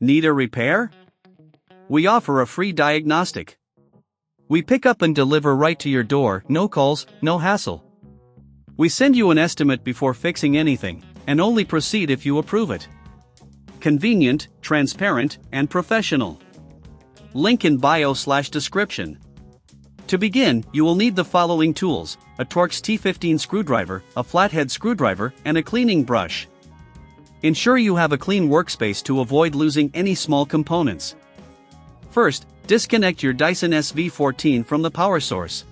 Need a repair? We offer a free diagnostic. We pick up and deliver right to your door, no calls, no hassle. We send you an estimate before fixing anything, and only proceed if you approve it. Convenient, transparent, and professional. Link in bio/description. To begin, you will need the following tools: a Torx T15 screwdriver, a flathead screwdriver, and a cleaning brush. Ensure you have a clean workspace to avoid losing any small components. First, disconnect your Dyson SV14 from the power source.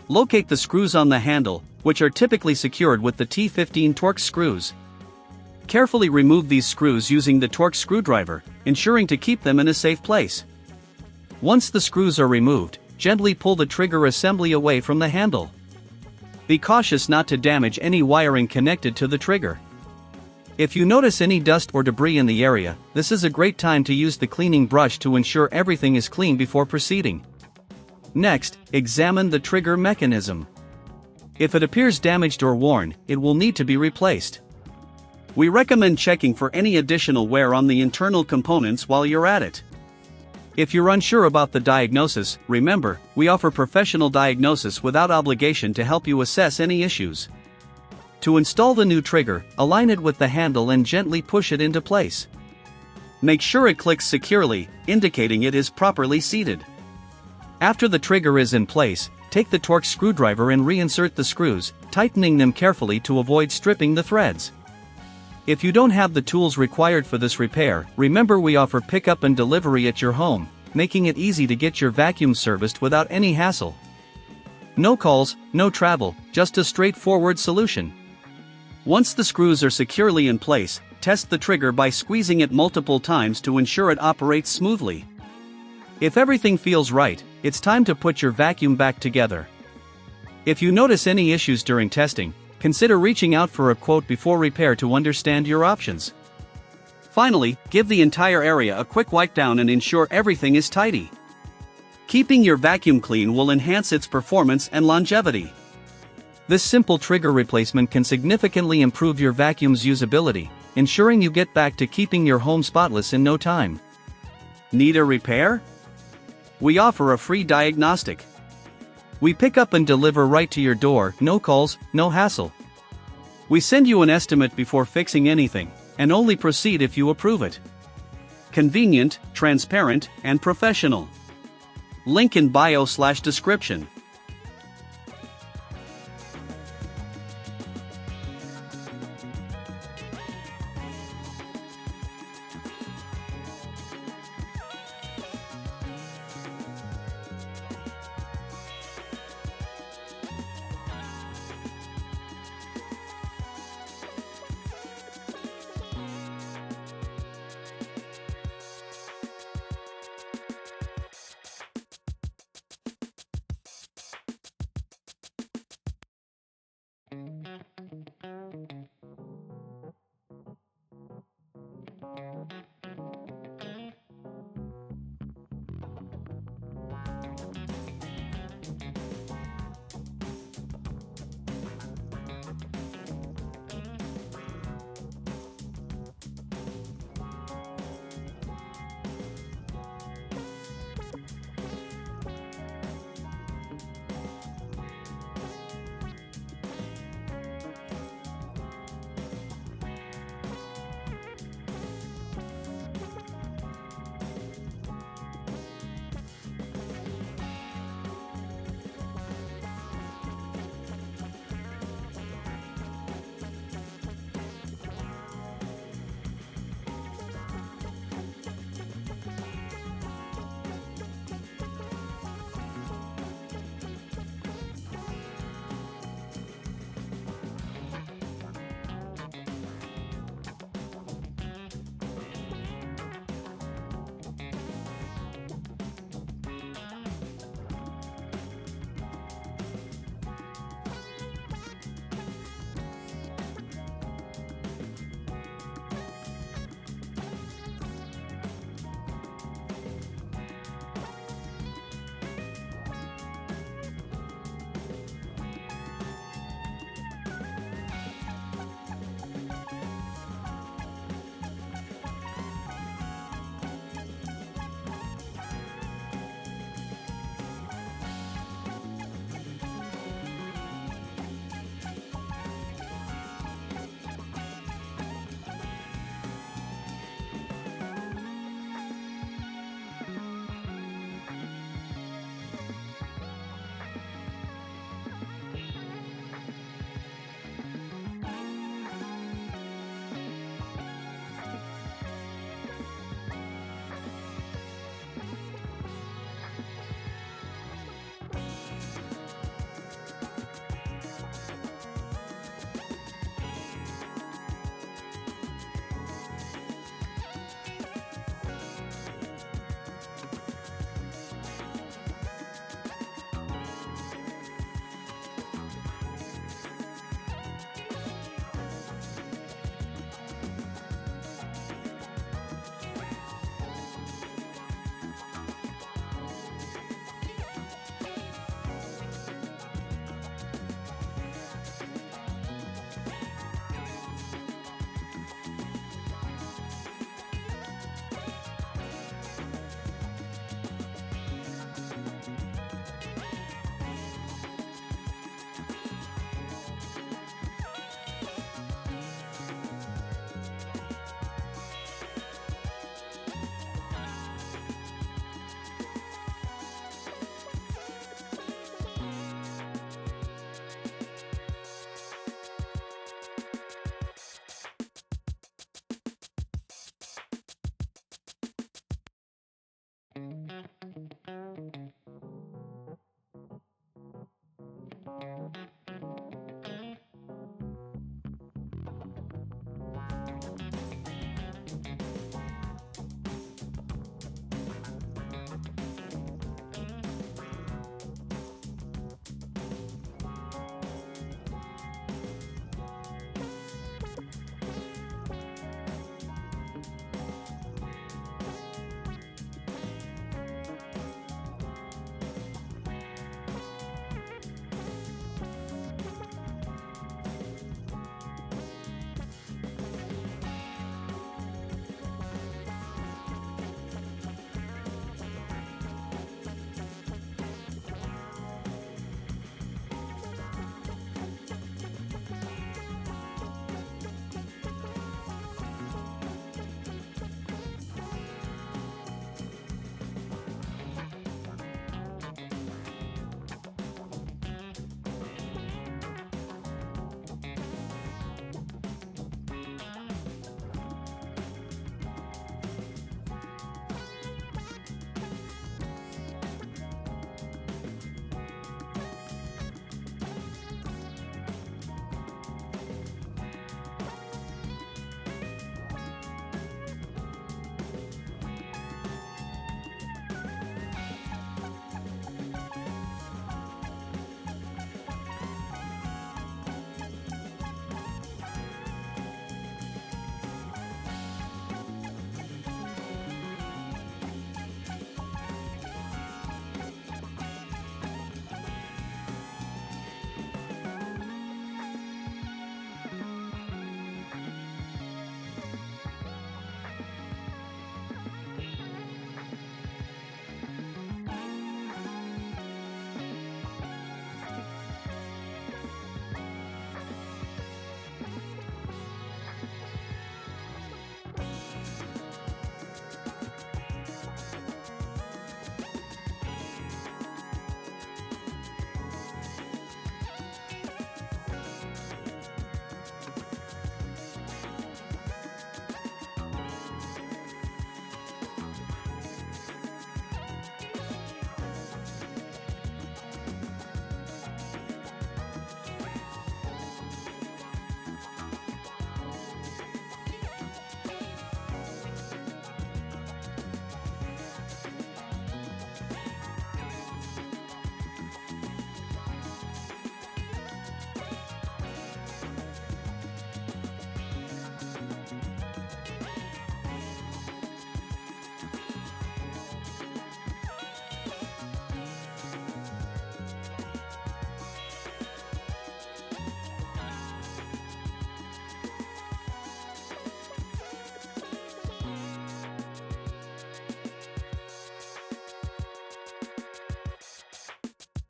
Locate the screws on the handle, which are typically secured with the T15 Torx screws. Carefully remove these screws using the Torx screwdriver, ensuring to keep them in a safe place. Once the screws are removed, gently pull the trigger assembly away from the handle. Be cautious not to damage any wiring connected to the trigger. If you notice any dust or debris in the area, this is a great time to use the cleaning brush to ensure everything is clean before proceeding. Next, examine the trigger mechanism. If it appears damaged or worn, it will need to be replaced. We recommend checking for any additional wear on the internal components while you're at it. If you're unsure about the diagnosis, remember, we offer professional diagnosis without obligation to help you assess any issues. To install the new trigger, align it with the handle and gently push it into place. Make sure it clicks securely, indicating it is properly seated. After the trigger is in place, take the Torx screwdriver and reinsert the screws, tightening them carefully to avoid stripping the threads. If you don't have the tools required for this repair, remember we offer pickup and delivery at your home, making it easy to get your vacuum serviced without any hassle. No calls, no travel, just a straightforward solution. Once the screws are securely in place, test the trigger by squeezing it multiple times to ensure it operates smoothly. If everything feels right, it's time to put your vacuum back together. If you notice any issues during testing, consider reaching out for a quote before repair to understand your options. Finally, give the entire area a quick wipe down and ensure everything is tidy. Keeping your vacuum clean will enhance its performance and longevity. This simple trigger replacement can significantly improve your vacuum's usability, ensuring you get back to keeping your home spotless in no time. Need a repair? We offer a free diagnostic. We pick up and deliver right to your door, no calls, no hassle. We send you an estimate before fixing anything, and only proceed if you approve it. Convenient, transparent, and professional. Link in bio/description.